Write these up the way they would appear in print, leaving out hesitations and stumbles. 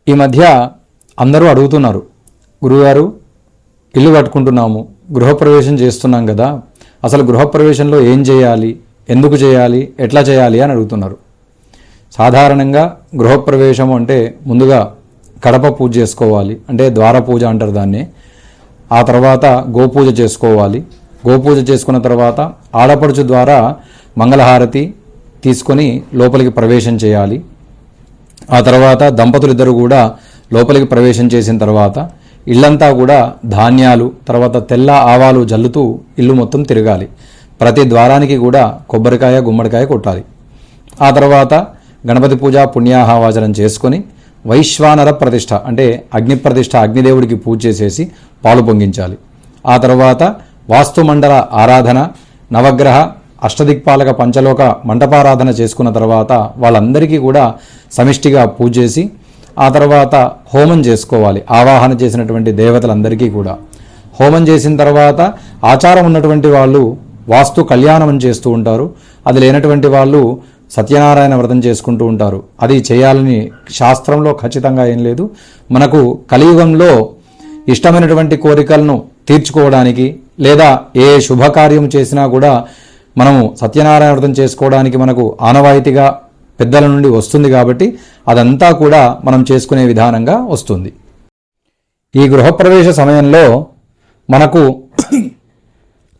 ఈ మధ్య అందరూ అడుగుతున్నారు, గురుగారు ఇల్లు కట్టుకుంటున్నాము, గృహప్రవేశం చేస్తున్నాం కదా, అసలు గృహప్రవేశంలో ఏం చేయాలి, ఎందుకు చేయాలి, ఎట్లా చేయాలి అని అడుగుతున్నారు. సాధారణంగా గృహప్రవేశం అంటే ముందుగా కడప పూజ చేసుకోవాలి, అంటే ద్వార పూజ అంటారు దాన్ని. ఆ తర్వాత గోపూజ చేసుకోవాలి. గోపూజ చేసుకున్న తర్వాత ఆడపడుచు ద్వారా మంగళహారతి తీసుకొని లోపలికి ప్రవేశం చేయాలి. ఆ తర్వాత దంపతులిద్దరూ కూడా లోపలికి ప్రవేశం చేసిన తర్వాత ఇల్లంతా కూడా ధాన్యాలు, తర్వాత తెల్ల ఆవాలు జల్లుతూ ఇల్లు మొత్తం తిరగాలి. ప్రతి ద్వారానికి కూడా కొబ్బరికాయ, గుమ్మడికాయ కొట్టాలి. ఆ తర్వాత గణపతి పూజ, పుణ్యాహవాచనం చేసుకొని వైశ్వానర ప్రతిష్ఠ అంటే అగ్ని ప్రతిష్ఠ, అగ్నిదేవుడికి పూజ చేసేసి పాలు పొంగించాలి. ఆ తర్వాత వాస్తుమండల ఆరాధన, నవగ్రహ అష్టదిక్పాలక పంచలోక మంటపారాధన చేసుకున్న తర్వాత వాళ్ళందరికీ కూడా సమిష్టిగా పూజ చేసి ఆ తర్వాత హోమం చేసుకోవాలి. ఆవాహన చేసినటువంటి దేవతలందరికీ కూడా హోమం చేసిన తర్వాత ఆచారం ఉన్నటువంటి వాళ్ళు వాస్తు కళ్యాణం చేస్తూ ఉంటారు. అది లేనటువంటి వాళ్ళు సత్యనారాయణ వ్రతం చేసుకుంటూ ఉంటారు. అది చేయాలని శాస్త్రంలో ఖచ్చితంగా ఏం లేదు. మనకు కలియుగంలో ఇష్టమైనటువంటి కోరికలను తీర్చుకోవడానికి లేదా ఏ శుభకార్యం చేసినా కూడా మనము సత్యనారాయణ వ్రతం చేసుకోవడానికి మనకు ఆనవాయితీగా పెద్దల నుండి వస్తుంది. కాబట్టి అదంతా కూడా మనం చేసుకునే విధానంగా వస్తుంది. ఈ గృహప్రవేశ సమయంలో మనకు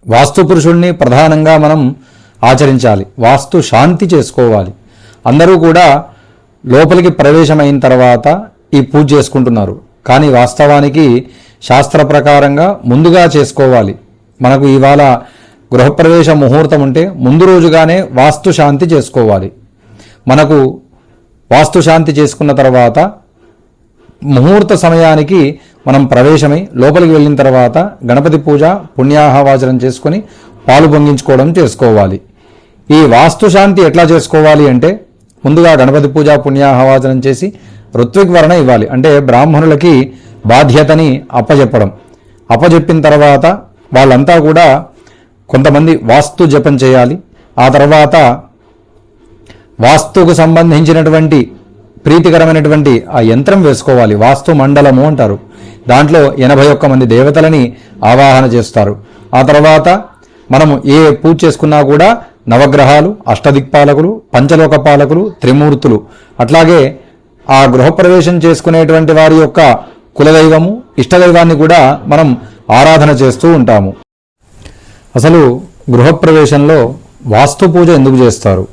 వాస్తు పురుషుణ్ణి ప్రధానంగా మనం ఆచరించాలి. వాస్తు శాంతి చేసుకోవాలి. అందరూ కూడా లోపలికి ప్రవేశమైన తర్వాత ఈ పూజ చేసుకుంటున్నారు, కానీ వాస్తవానికి శాస్త్ర ప్రకారంగా ముందుగా చేసుకోవాలి. మనకు ఇవాళ గృహప్రవేశ ముహూర్తం ఉంటే ముందు రోజుగానే వాస్తు శాంతి చేసుకోవాలి. మనకు వాస్తు శాంతి చేసుకున్న తర్వాత ముహూర్త సమయానికి మనం ప్రవేశమై లోపలికి వెళ్ళిన తర్వాత గణపతి పూజ, పుణ్యాహవాచనం చేసుకొని పాలు పొంగించుకోవడం చేసుకోవాలి. ఈ వాస్తు శాంతి ఎట్లా చేసుకోవాలి అంటే ముందుగా గణపతి పూజ, పుణ్యాహవాచనం చేసి ఋత్విగ్వరణ ఇవ్వాలి. అంటే బ్రాహ్మణులకి బాధ్యతని అప్పజెప్పిన తర్వాత వాళ్ళంతా కూడా కొంతమంది వాస్తు జపం చేయాలి. ఆ తర్వాత వాస్తుకు సంబంధించినటువంటి ప్రీతికరమైనటువంటి ఆ యంత్రం వేసుకోవాలి. వాస్తు మండలము అంటారు. దాంట్లో 81 మంది దేవతలని ఆవాహన చేస్తారు. ఆ తర్వాత మనము ఏ పూజ చేసుకున్నా కూడా నవగ్రహాలు, అష్టదిక్పాలకులు, పంచలోక పాలకులు, త్రిమూర్తులు, అట్లాగే ఆ గృహప్రవేశం చేసుకునేటువంటి వారి యొక్క కులదైవము, ఇష్టదైవాన్ని కూడా మనం ఆరాధన చేస్తూ ఉంటాము. అసలు గృహప్రవేశంలో వాస్తు పూజ ఎందుకు చేస్తారు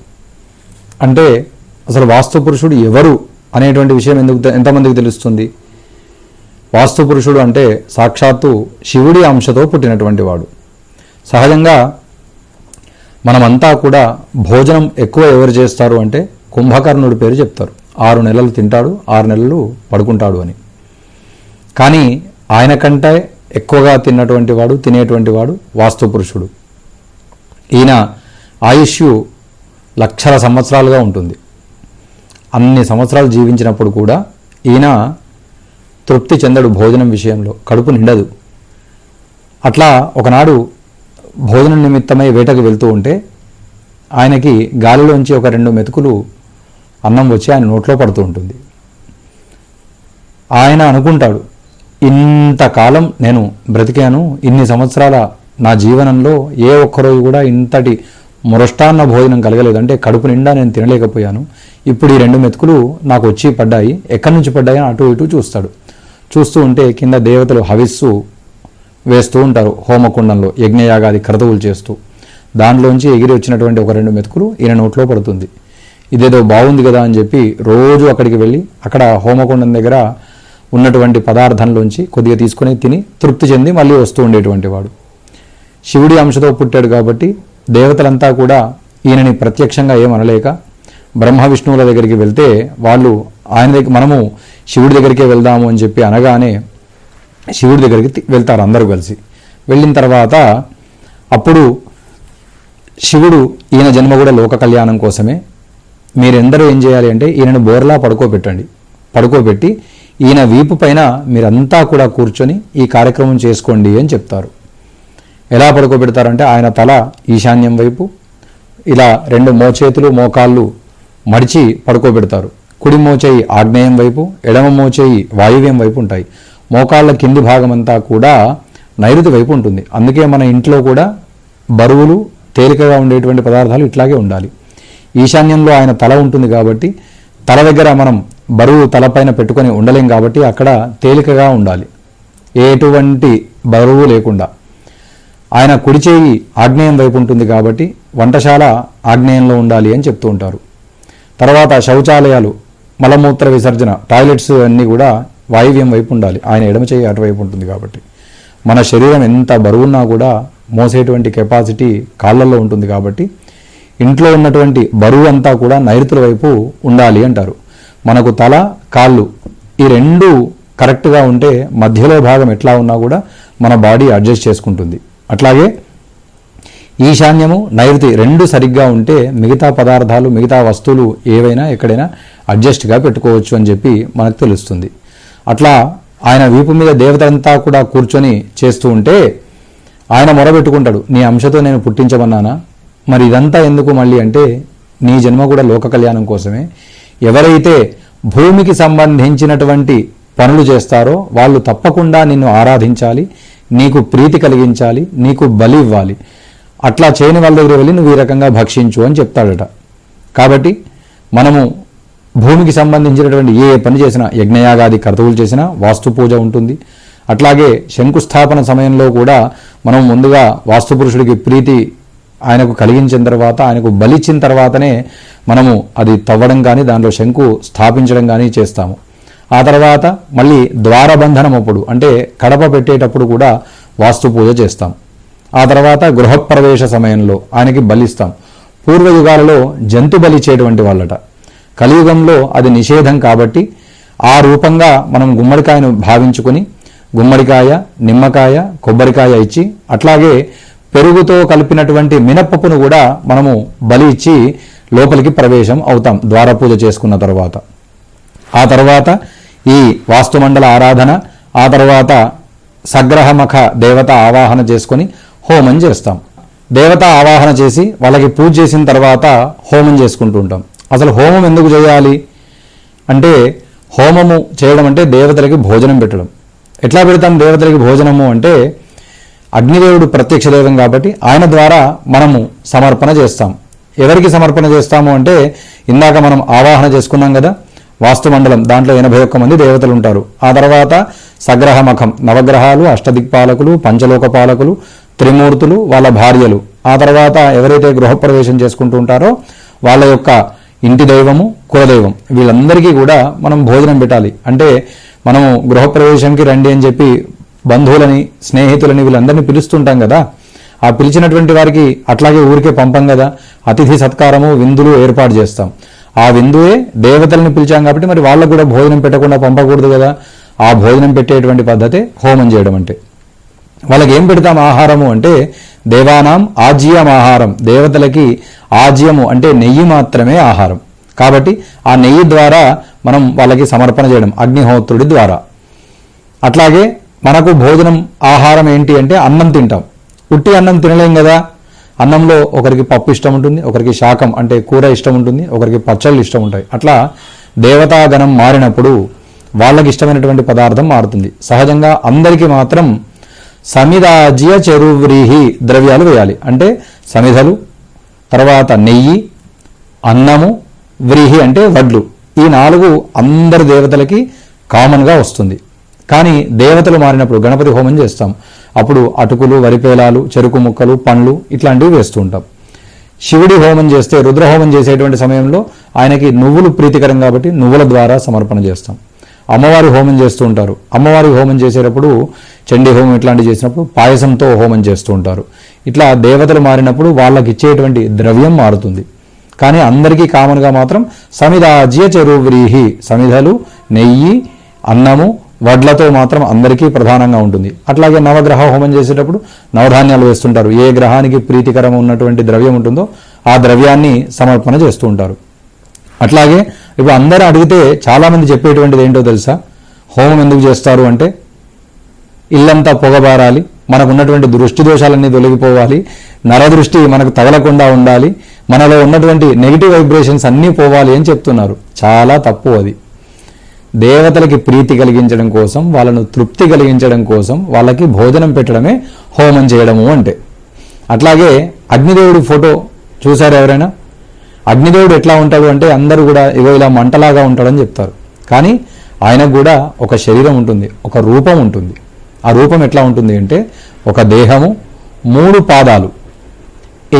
అంటే అసలు వాస్తు పురుషుడు ఎవరు అనేటువంటి విషయం ఎంతమందికి తెలుస్తుంది? వాస్తు పురుషుడు అంటే సాక్షాత్తు శివుడి అంశతో పుట్టినటువంటి వాడు. సహజంగా మనమంతా కూడా భోజనం ఎక్కువ ఎవరు చేస్తారు అంటే కుంభకర్ణుడి పేరు చెప్తారు. 6 నెలలు తింటాడు, 6 నెలలు పడుకుంటాడు అని. కానీ ఆయన కంటే ఎక్కువగా తినేటువంటి వాడు వాస్తు పురుషుడు. ఈయన ఆయుష్ లక్షల సంవత్సరాలుగా ఉంటుంది. అన్ని సంవత్సరాలు జీవించినప్పుడు కూడా ఈయన తృప్తి చెందడు. భోజనం విషయంలో కడుపు నిండదు. అట్లా ఒకనాడు భోజనం నిమిత్తమై వేటకు వెళ్తూ ఉంటే ఆయనకి గాలిలోంచి ఒక 2 మెతుకులు అన్నం వచ్చి ఆయన నోట్లో పడుతూ ఉంటుంది. ఆయన అనుకుంటాడు, ఇంతకాలం నేను బ్రతికాను, ఇన్ని సంవత్సరాల నా జీవనంలో ఏ ఒక్కరోజు కూడా ఇంతటి మురష్టాన్న భోజనం కలగలేదు, అంటే కడుపు నిండా నేను తినలేకపోయాను. ఇప్పుడు ఈ 2 మెతుకులు నాకు వచ్చి పడ్డాయి, ఎక్కడి నుంచి పడ్డాయని అటు ఇటు చూస్తాడు. చూస్తూ ఉంటే కింద దేవతలు హవిస్సు వేస్తూ ఉంటారు హోమకుండంలో, యజ్ఞయాగాది క్రతువులు చేస్తూ. దాంట్లోంచి ఎగిరి వచ్చినటువంటి ఒక 2 మెతుకులు ఈయన నోట్లో పడుతుంది. ఇదేదో బాగుంది కదా అని చెప్పి రోజు అక్కడికి వెళ్ళి అక్కడ హోమకుండం దగ్గర ఉన్నటువంటి పదార్థంలోంచి కొద్దిగా తీసుకుని తిని తృప్తి చెంది మళ్ళీ వస్తూ ఉండేటువంటి వాడు. శివుడి అంశతో పుట్టాడు కాబట్టి దేవతలంతా కూడా ఈయనని ప్రత్యక్షంగా ఏమనలేక బ్రహ్మ విష్ణువుల దగ్గరికి వెళ్తే వాళ్ళు ఆయన దగ్గర మనము శివుడి దగ్గరికే వెళ్దాము అని చెప్పి అనగానే శివుడి దగ్గరికి వెళ్తారు అందరూ కలిసి. వెళ్ళిన తర్వాత అప్పుడు శివుడు ఈయన జన్మ కూడా లోక కళ్యాణం కోసమే, మీరెందరూ ఏం చేయాలి అంటే ఈయనను బోర్లా పడుకోబెట్టి ఈయన వీపు పైన మీరంతా కూడా కూర్చొని ఈ కార్యక్రమం చేసుకోండి అని చెప్తారు. ఎలా పడుకోబెడతారంటే ఆయన తల ఈశాన్యం వైపు ఇలా 2 మోచేతులు మోకాళ్ళు మడిచి పడుకోబెడతారు. కుడి మోచేయి ఆగ్నేయం వైపు, ఎడమ మోచేయి వాయువ్యం వైపు ఉంటాయి. మోకాళ్ళ కింది భాగం అంతా కూడా నైరుతి వైపు ఉంటుంది. అందుకే మన ఇంట్లో కూడా బరువులు తేలికగా ఉండేటువంటి పదార్థాలు ఇట్లాగే ఉండాలి. ఈశాన్యంలో ఆయన తల ఉంటుంది కాబట్టి తల దగ్గర మనం బరువు తలపైన పెట్టుకొని ఉండలేం కాబట్టి అక్కడ తేలికగా ఉండాలి, ఎటువంటి బరువు లేకుండా. ఆయన కుడి చేయి ఆగ్నేయం వైపు ఉంటుంది కాబట్టి వంటశాల ఆగ్నేయంలో ఉండాలి అని చెప్తూ ఉంటారు. తర్వాత శౌచాలయాలు, మలమూత్ర విసర్జన, టాయిలెట్స్ అన్నీ కూడా వాయువ్యం వైపు ఉండాలి. ఆయన ఎడమ చేయి అటువైపు ఉంటుంది కాబట్టి మన శరీరం ఎంత బరువున్నా కూడా మోసేటువంటి కెపాసిటీ కాళ్ళల్లో ఉంటుంది కాబట్టి ఇంట్లో ఉన్నటువంటి బరువు అంతా కూడా నైరుతుల వైపు ఉండాలి అంటారు. మనకు తల, కాళ్ళు ఈ రెండు కరెక్ట్గా ఉంటే మధ్యలో భాగం ఎట్లా ఉన్నా కూడా మన బాడీ అడ్జస్ట్ చేసుకుంటుంది. అట్లాగే ఈశాన్యము, నైరుతి రెండు సరిగ్గా ఉంటే మిగతా పదార్థాలు, మిగతా వస్తువులు ఏవైనా ఎక్కడైనా అడ్జస్ట్గా పెట్టుకోవచ్చు అని చెప్పి మనకు తెలుస్తుంది. అట్లా ఆయన వీపు మీద దేవతంతా కూడా కూర్చొని చేస్తూ ఉంటే ఆయన మొరబెట్టుకుంటాడు, నీ అంశతో నేను పుట్టించమన్నానా, మరి ఇదంతా ఎందుకు మళ్ళీ అంటే నీ జన్మ కూడా లోక కళ్యాణం కోసమే. ఎవరైతే భూమికి సంబంధించినటువంటి పనులు చేస్తారో వాళ్ళు తప్పకుండా నిన్ను ఆరాధించాలి, నీకు ప్రీతి కలిగించాలి, నీకు బలి ఇవ్వాలి. అట్లా చేయని వాళ్ళ దగ్గర వెళ్ళి నువ్వు ఈ రకంగా భక్షించు అని చెప్తాడట. కాబట్టి మనము భూమికి సంబంధించినటువంటి ఏ పని చేసినా, యజ్ఞయాగాది కర్తవులు చేసినా వాస్తు పూజ ఉంటుంది. అట్లాగే శంకుస్థాపన సమయంలో కూడా మనం ముందుగా వాస్తు పురుషుడికి ప్రీతి ఆయనకు కలిగించిన తర్వాత, ఆయనకు బలిచ్చిన తర్వాతనే మనము అది తవ్వడం కానీ దాంట్లో శంకు స్థాపించడం కానీ చేస్తాము. ఆ తర్వాత మళ్ళీ ద్వారబంధనం అప్పుడు అంటే కడప పెట్టేటప్పుడు కూడా వాస్తు పూజ చేస్తాం. ఆ తర్వాత గృహప్రవేశ సమయంలో ఆయనకి బలిస్తాం. పూర్వయుగాలలో జంతు బలి చేయటువంటి వాళ్ళట. కలియుగంలో అది నిషేధం కాబట్టి ఆ రూపంగా మనం గుమ్మడికాయను భావించుకొని గుమ్మడికాయ, నిమ్మకాయ, కొబ్బరికాయ ఇచ్చి అట్లాగే పెరుగుతో కలిపినటువంటి మినప్పప్పును కూడా మనము బలి ఇచ్చి లోపలికి ప్రవేశం అవుతాం ద్వారపూజ చేసుకున్న తర్వాత. ఆ తర్వాత ఈ వాస్తుమండల ఆరాధన, ఆ తర్వాత సగ్రహమఖ దేవత ఆవాహన చేసుకొని హోమం చేస్తాం. దేవత ఆవాహన చేసి వాళ్ళకి పూజ చేసిన తర్వాత హోమం చేసుకుంటూ ఉంటాం. అసలు హోమం ఎందుకు చేయాలి అంటే, హోమము చేయడం అంటే దేవతలకి భోజనం పెట్టడం. ఎట్లా పెడతాం దేవతలకి భోజనము అంటే, అగ్నిదేవుడు ప్రత్యక్ష దైవం కాబట్టి ఆయన ద్వారా మనము సమర్పణ చేస్తాం. ఎవరికి సమర్పణ చేస్తాము అంటే, ఇందాక మనం ఆవాహన చేసుకున్నాం కదా వాస్తుమండలం, దాంట్లో 81 మంది దేవతలు ఉంటారు. ఆ తర్వాత సగ్రహమఖం, నవగ్రహాలు, అష్టదిక్పాలకులు, పంచలోక పాలకులు, త్రిమూర్తులు, వాళ్ళ భార్యలు. ఆ తర్వాత ఎవరైతే గృహప్రవేశం చేసుకుంటూ ఉంటారో వాళ్ళ యొక్క ఇంటి దైవము, కులదైవం, వీళ్ళందరికీ కూడా మనం భోజనం పెట్టాలి. అంటే మనము గృహప్రవేశంకి రండి అని చెప్పి బంధువులని, స్నేహితులని వీళ్ళందరినీ పిలుస్తుంటాం కదా. ఆ పిలిచినటువంటి వారికి అట్లాగే ఊరికే పంపం కదా, అతిథి సత్కారము, విందులు ఏర్పాటు చేస్తాం. ఆ విందువే దేవతలను పిలిచాం కాబట్టి మరి వాళ్ళకు కూడా భోజనం పెట్టకుండా పంపకూడదు కదా. ఆ భోజనం పెట్టేటువంటి పద్ధతే హోమం చేయడం అంటే. వాళ్ళకి ఏం పెడతాం ఆహారము అంటే, దేవానాం ఆజ్యం ఆహారం, దేవతలకి ఆజ్యము అంటే నెయ్యి మాత్రమే ఆహారం. కాబట్టి ఆ నెయ్యి ద్వారా మనం వాళ్ళకి సమర్పణ చేయడం అగ్నిహోత్రుడి ద్వారా. అట్లాగే మనకు భోజనం ఆహారం ఏంటి అంటే అన్నం తింటాం. ఉట్టి అన్నం తినలేం కదా. అన్నంలో ఒకరికి పప్పు ఇష్టం ఉంటుంది, ఒకరికి శాకం అంటే కూర ఇష్టం ఉంటుంది, ఒకరికి పచ్చళ్ళు ఇష్టం ఉంటాయి. అట్లా దేవతాగణం మారినప్పుడు వాళ్ళకి ఇష్టమైనటువంటి పదార్థం మారుతుంది. సహజంగా అందరికీ మాత్రం సమిదాజ్య చెరువ్రీహి ద్రవ్యాలు వేయాలి. అంటే సమిధలు, తర్వాత నెయ్యి, అన్నము, వ్రీహి అంటే వడ్లు. ఈ 4 అందరి దేవతలకి కామన్గా వస్తుంది. కానీ దేవతలు మారినప్పుడు గణపతి హోమం చేస్తాం. అప్పుడు అటుకులు, వరిపేలాలు, చెరుకు ముక్కలు, పండ్లు ఇట్లాంటివి వేస్తూ ఉంటాం. శివుడి హోమం చేస్తే, రుద్రహోమం చేసేటువంటి సమయంలో ఆయనకి నువ్వులు ప్రీతికరం కాబట్టి నువ్వుల ద్వారా సమర్పణ చేస్తాం. అమ్మవారి హోమం చేస్తూ ఉంటారు. అమ్మవారి హోమం చేసేటప్పుడు చండీ హోమం ఇట్లాంటివి చేసినప్పుడు పాయసంతో హోమం చేస్తూ ఉంటారు. ఇట్లా దేవతలు మారినప్పుడు వాళ్ళకి ఇచ్చేటువంటి ద్రవ్యం మారుతుంది. కానీ అందరికీ కామన్గా మాత్రం సమిదాజ్య చెరువ్రీహి, సమిధలు, నెయ్యి, అన్నము, వడ్లతో మాత్రం అందరికీ ప్రధానంగా ఉంటుంది. అట్లాగే నవగ్రహ హోమం చేసేటప్పుడు నవధాన్యాలు వేస్తుంటారు. ఏ గ్రహానికి ప్రీతికరం ఉన్నటువంటి ద్రవ్యం ఉంటుందో ఆ ద్రవ్యాన్ని సమర్పణ చేస్తూ ఉంటారు. అట్లాగే ఇప్పుడు అందరూ అడిగితే చాలామంది చెప్పేటువంటిది ఏంటో తెలుసా, హోమం ఎందుకు చేస్తారు అంటే, ఇల్లంతా పొగబారాలి, మనకు ఉన్నటువంటి దృష్టి దోషాలన్నీ తొలగిపోవాలి, నరదృష్టి మనకు తగలకుండా ఉండాలి, మనలో ఉన్నటువంటి నెగిటివ్ వైబ్రేషన్స్ అన్నీ పోవాలి అని చెప్తున్నారు. చాలా తప్పు అది. దేవతలకి ప్రీతి కలిగించడం కోసం, వాళ్ళను తృప్తి కలిగించడం కోసం వాళ్ళకి భోజనం పెట్టడమే హోమం చేయడము అంటే. అట్లాగే అగ్నిదేవుడి ఫోటో చూశారు ఎవరైనా? అగ్నిదేవుడు ఎట్లా ఉంటాడు అంటే అందరూ కూడా ఇగో ఇలా మంటలాగా ఉంటాడని చెప్తారు. కానీ ఆయనకు కూడా ఒక శరీరం ఉంటుంది, ఒక రూపం ఉంటుంది. ఆ రూపం ఎట్లా ఉంటుంది అంటే ఒక దేహము, 3 పాదాలు,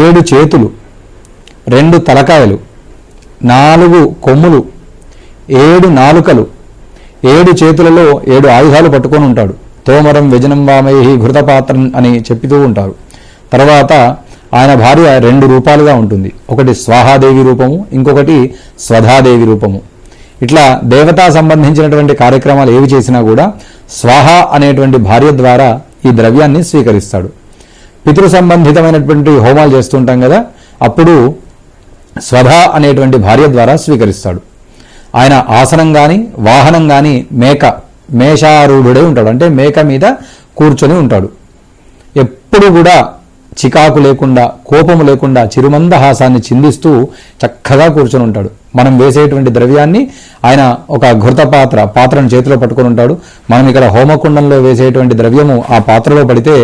7 చేతులు, 2 తలకాయలు, 4 కొమ్ములు, 7 నాలుకలు, 7 చేతులలో 7 ఆయుధాలు పట్టుకొని ఉంటాడు. తోమరం వ్యజనం వామై ఘృతపాత్రం అని చెప్తూ ఉంటారు. తర్వాత ఆయన భార్య 2 రూపాలుగా ఉంటుంది. ఒకటి స్వాహాదేవి రూపము, ఇంకొకటి స్వధాదేవి రూపము. ఇట్లా దేవతా సంబంధించినటువంటి కార్యక్రమాలు ఏవి చేసినా కూడా స్వాహ అనేటువంటి భార్య ద్వారా ఈ ద్రవ్యాన్ని స్వీకరిస్తాడు. పితృ సంబంధితమైనటువంటి హోమాలు చేస్తుంటాం కదా, అప్పుడు స్వధ అనేటువంటి భార్య ద్వారా స్వీకరిస్తాడు. ఆయన ఆసనం కానీ వాహనం కానీ మేషారూఢుడై ఉంటాడు. అంటే మేక మీద కూర్చొని ఉంటాడు. ఎప్పుడు కూడా చికాకు లేకుండా, కోపము లేకుండా చిరుమందహాసాన్ని చిందిస్తూ చక్కగా కూర్చొని ఉంటాడు. మనం వేసేటువంటి ద్రవ్యాన్ని ఆయన ఒక ఘృత పాత్రను చేతిలో పట్టుకొని ఉంటాడు. మనం ఇక్కడ హోమకుండంలో వేసేటువంటి ద్రవ్యము ఆ పాత్రలో పడితే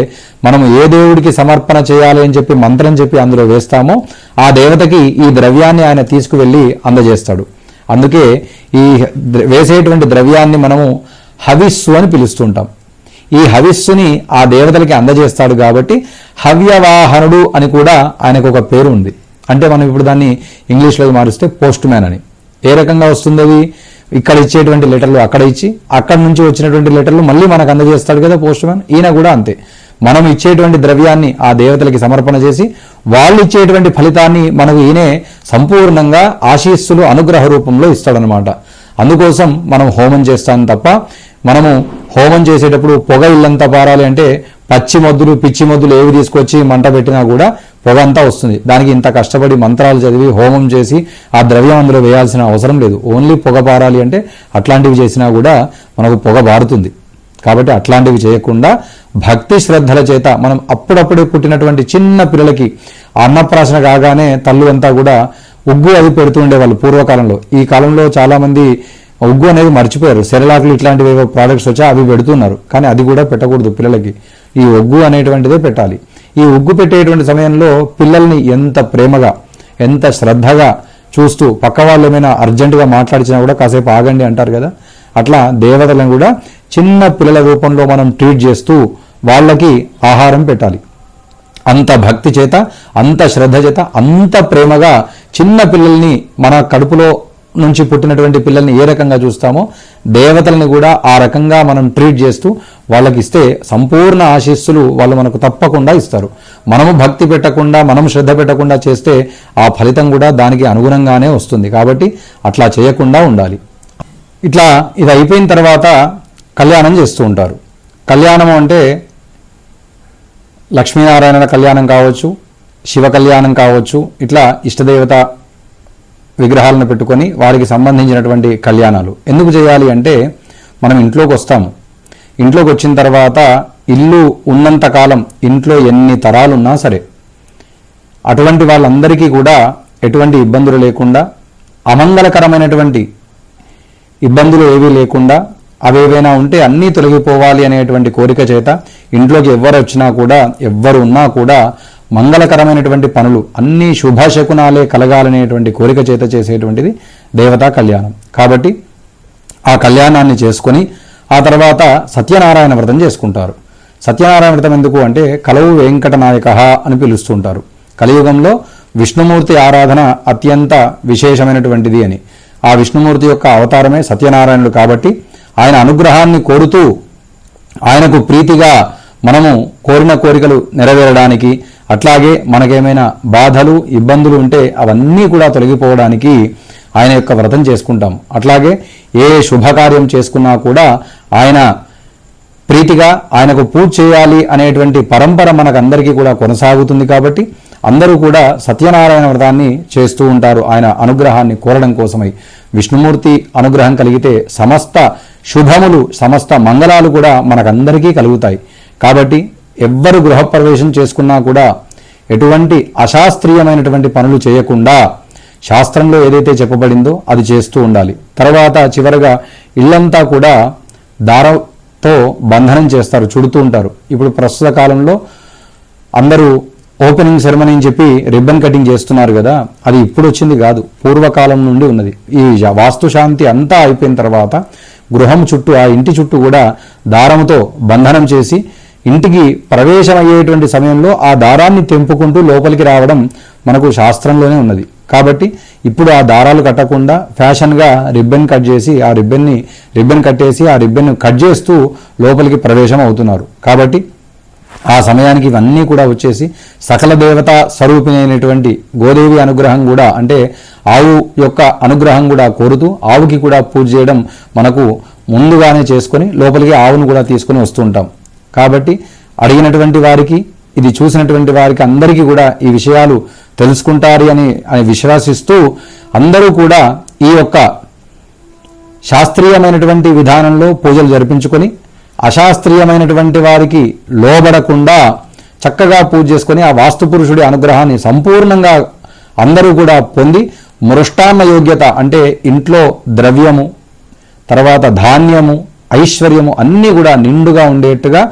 మనం ఏ దేవుడికి సమర్పణ చేయాలి అని చెప్పి మంత్రం చెప్పి అందులో వేస్తామో ఆ దేవతకి ఈ ద్రవ్యాన్ని ఆయన తీసుకువెళ్ళి అందజేస్తాడు. అందుకే ఈ వేసేటువంటి ద్రవ్యాన్ని మనము హవిస్సు అని పిలుస్తుంటాం. ఈ హవిస్సుని ఆ దేవతలకి అందజేస్తాడు కాబట్టి హవ్యవాహనుడు అని కూడా ఆయనకు ఒక పేరు ఉంది. అంటే మనం ఇప్పుడు దాన్ని ఇంగ్లీష్లో మారుస్తే పోస్ట్ మ్యాన్ అని. ఏ రకంగా వస్తుంది అది? ఇక్కడ ఇచ్చేటువంటి లెటర్లు అక్కడ ఇచ్చి, అక్కడి నుంచి వచ్చినటువంటి లెటర్లు మళ్ళీ మనకు అందజేస్తాడు కదా పోస్ట్ మ్యాన్. ఈయన కూడా అంతే. మనం ఇచ్చేటువంటి ద్రవ్యాన్ని ఆ దేవతలకి సమర్పణ చేసి వాళ్ళు ఇచ్చేటువంటి ఫలితాన్ని మనకు ఈయనే సంపూర్ణంగా ఆశీస్సులు అనుగ్రహ రూపంలో ఇస్తాడనమాట. అందుకోసం మనం హోమం చేస్తాం తప్ప మనము హోమం చేసేటప్పుడు పొగ ఇల్లంతా పారాలి అంటే పచ్చి మొద్దులు పిచ్చి మొద్దులు ఏవి తీసుకొచ్చి మంట పెట్టినా కూడా పొగ అంతా వస్తుంది. దానికి ఇంత కష్టపడి మంత్రాలు చదివి హోమం చేసి ఆ ద్రవ్యం అందులో వేయాల్సిన అవసరం లేదు. ఓన్లీ పొగ పారాలి అంటే అట్లాంటివి చేసినా కూడా మనకు పొగ బారుతుంది. కాబట్టి అట్లాంటివి చేయకుండా భక్తి శ్రద్ధల చేత మనం అప్పుడప్పుడే పుట్టినటువంటి చిన్న పిల్లలకి అన్నప్రాసన కాగానే తల్లు అంతా కూడా ఉగ్గు అది పెడుతూ ఉండేవాళ్ళు పూర్వకాలంలో. ఈ కాలంలో చాలా మంది ఉగ్గు అనేది మర్చిపోయారు. సెరలాకులు ఇట్లాంటివి ఏవో ప్రోడక్ట్స్ వచ్చా అవి పెడుతున్నారు. కానీ అది కూడా పెట్టకూడదు పిల్లలకి. ఈ ఉగ్గు అనేటువంటిదే పెట్టాలి. ఈ ఉగ్గు పెట్టేటువంటి సమయంలో పిల్లల్ని ఎంత ప్రేమగా, ఎంత శ్రద్ధగా చూస్తూ పక్క వాళ్ళు ఏమైనా అర్జెంటుగా మాట్లాడిచినా కూడా కాసేపు ఆగండి అంటారు కదా, అట్లా దేవతలను కూడా చిన్న పిల్లల రూపంలో మనం ట్రీట్ చేస్తూ వాళ్ళకి ఆహారం పెట్టాలి. అంత భక్తి చేత, అంత శ్రద్ధ చేత, అంత ప్రేమగా చిన్న పిల్లల్ని మన కడుపులో నుంచి పుట్టినటువంటి పిల్లల్ని ఏ రకంగా చూస్తామో దేవతలను కూడా ఆ రకంగా మనం ట్రీట్ చేస్తూ వాళ్ళకి ఇస్తే సంపూర్ణ ఆశీస్సులు వాళ్ళు మనకు తప్పకుండా ఇస్తారు. మనము భక్తి పెట్టకుండా, మనం శ్రద్ధ పెట్టకుండా చేస్తే ఆ ఫలితం కూడా దానికి అనుగుణంగానే వస్తుంది. కాబట్టి అట్లా చేయకుండా ఉండాలి. ఇట్లా ఇది అయిపోయిన తర్వాత కళ్యాణం చేస్తూ ఉంటారు. కళ్యాణం అంటే లక్ష్మీనారాయణల కళ్యాణం కావచ్చు, శివ కళ్యాణం కావచ్చు. ఇట్లా ఇష్టదేవత విగ్రహాలను పెట్టుకొని వారికి సంబంధించినటువంటి కళ్యాణాలు ఎందుకు చేయాలి అంటే మనం ఇంట్లోకి వస్తాము. ఇంట్లోకి వచ్చిన తర్వాత ఇల్లు ఉన్నంత కాలం ఇంట్లో ఎన్ని తరాలున్నా సరే అటువంటి వాళ్ళందరికీ కూడా ఎటువంటి ఇబ్బందులు లేకుండా, అమంగళకరమైనటువంటి ఇబ్బందులు ఏవీ లేకుండా, అవేవైనా ఉంటే అన్నీ తొలగిపోవాలి అనేటువంటి కోరిక చేత ఇంట్లోకి ఎవ్వరు వచ్చినా కూడా, ఎవ్వరు ఉన్నా కూడా మంగళకరమైనటువంటి పనులు అన్నీ శుభశకునాలే కలగాలనేటువంటి కోరిక చేత చేసేటువంటిది దేవతా కళ్యాణం. కాబట్టి ఆ కళ్యాణాన్ని చేసుకొని ఆ తర్వాత సత్యనారాయణ వ్రతం చేసుకుంటారు. సత్యనారాయణ వ్రతం ఎందుకు అంటే కలవు వెంకటనాయక అని పిలుస్తుంటారు. కలియుగంలో విష్ణుమూర్తి ఆరాధన అత్యంత విశేషమైనటువంటిది అని. ఆ విష్ణుమూర్తి యొక్క అవతారమే సత్యనారాయణుడు. కాబట్టి ఆయన అనుగ్రహాన్ని కోరుతూ ఆయనకు ప్రీతిగా మనము కోరిన కోరికలు నెరవేరడానికి, అట్లాగే మనకేమైనా బాధలు ఇబ్బందులు ఉంటే అవన్నీ కూడా తొలగిపోవడానికి ఆయన యొక్క వ్రతం చేసుకుంటాం. అట్లాగే ఏ శుభకార్యం చేసుకున్నా కూడా ఆయన ప్రీతిగా ఆయనకు పూజ చేయాలి అనేటువంటి పరంపర మనకందరికీ కూడా కొనసాగుతుంది. కాబట్టి అందరూ కూడా సత్యనారాయణ వ్రతాన్ని చేస్తూ ఉంటారు ఆయన అనుగ్రహాన్ని కోరడం కోసమై. విష్ణుమూర్తి అనుగ్రహం కలిగితే సమస్త శుభములు, సమస్త మంగళాలు కూడా మనకందరికీ కలుగుతాయి. కాబట్టి ఎవ్వరు గృహప్రవేశం చేసుకున్నా కూడా ఎటువంటి అశాస్త్రీయమైనటువంటి పనులు చేయకుండా శాస్త్రంలో ఏదైతే చెప్పబడిందో అది చేస్తూ ఉండాలి. తర్వాత చివరగా ఇల్లంతా కూడా దారంతో బంధనం చేస్తారు, చుడుతూ ఉంటారు. ఇప్పుడు ప్రస్తుత కాలంలో అందరూ ఓపెనింగ్ సెరమనీ అని చెప్పి రిబ్బన్ కటింగ్ చేస్తున్నారు కదా, అది ఇప్పుడు వచ్చింది కాదు, పూర్వకాలం నుండి ఉన్నది. ఈ వాస్తుశాంతి అంతా అయిపోయిన తర్వాత గృహం చుట్టూ, ఆ ఇంటి చుట్టూ కూడా దారంతో బంధనం చేసి ఇంటికి ప్రవేశం అయ్యేటువంటి సమయంలో ఆ దారాన్ని తెంపుకుంటూ లోపలికి రావడం మనకు శాస్త్రంలోనే ఉన్నది. కాబట్టి ఇప్పుడు ఆ దారాలు కట్టకుండా ఫ్యాషన్గా రిబ్బన్ కట్ చేసి రిబ్బన్ కట్టేసి ఆ రిబ్బన్ కట్ చేస్తూ లోపలికి ప్రవేశం అవుతున్నారు. కాబట్టి ఆ సమయానికి ఇవన్నీ కూడా వచ్చేసి సకల దేవతా స్వరూపిణి అయినటువంటి గోదేవి అనుగ్రహం కూడా, అంటే ఆవు యొక్క అనుగ్రహం కూడా కోరుతూ ఆవుకి కూడా పూజ చేయడం మనకు ముందుగానే చేసుకొని లోపలికి ఆవును కూడా తీసుకొని వస్తుంటాం. కాబట్టి అడిగినటువంటి వారికి, ఇది చూసినటువంటి వారికి అందరికీ కూడా ఈ విషయాలు తెలుసుకుంటారు అని విశ్వాసిస్తూ అందరూ కూడా ఈ యొక్క శాస్త్రీయమైనటువంటి విధానంలో పూజలు జరిపించుకొని అశాస్త్రీయమైనటువంటి వారికి లోబడకుండా చక్కగా పూజ చేసుకొని ఆ వాస్తు పురుషుడి అనుగ్రహాన్ని సంపూర్ణంగా అందరూ కూడా పొంది మృష్టాన్న యోగ్యత, అంటే ఇంట్లో ద్రవ్యము, తర్వాత ధాన్యము, ఐశ్వర్యము అన్నీ కూడా నిండుగా ఉండేట్టుగా,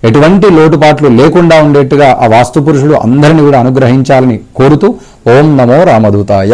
ఎటువంటి లోటుపాట్లు లేకుండా ఉండేట్టుగా ఆ వాస్తు పురుషుడు అందరినీ కూడా అనుగ్రహించాలని కోరుతూ ఓం నమో రామదూతాయ.